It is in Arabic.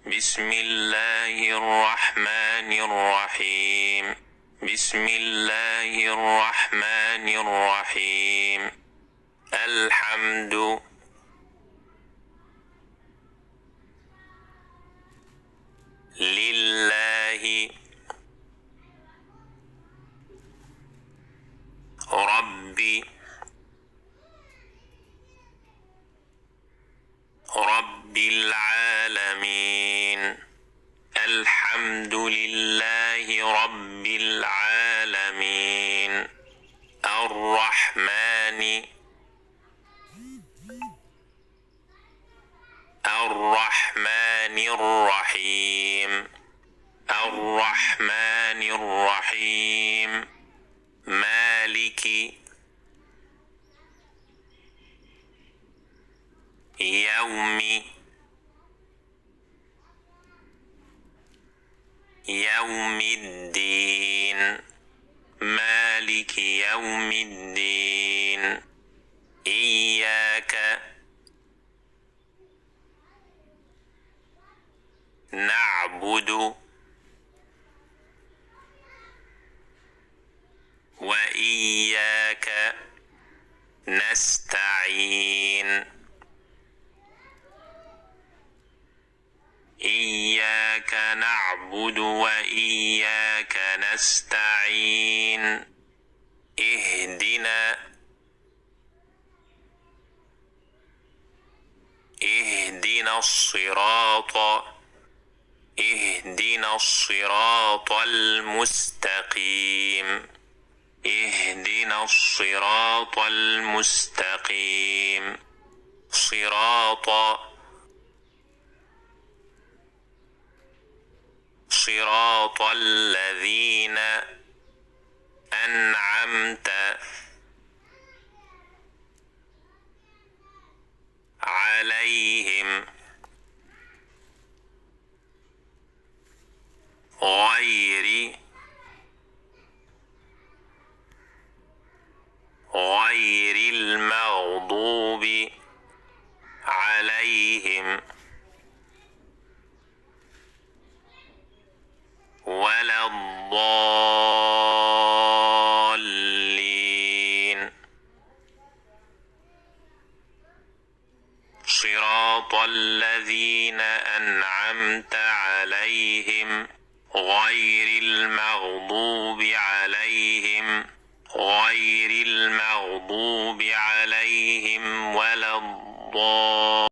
بسم الله الرحمن الرحيم. بسم الله الرحمن الرحيم. الحمد لله رب العالمين. الحمد لله رب العالمين. الرحمن الرحيم. الرحمن الرحيم. مالك يوم الدين. مالك يوم الدين. إياك نعبد وإياك نستعين. إياك نعبد وإياك نستعين. اهدنا الصراط المستقيم. اهدنا الصراط المستقيم. صراط الذين أنعمت عليهم غير المغضوب عليهم ولا الضالين. صراط الذين أنعمت عليهم غير المغضوب عليهم ولا الضالين.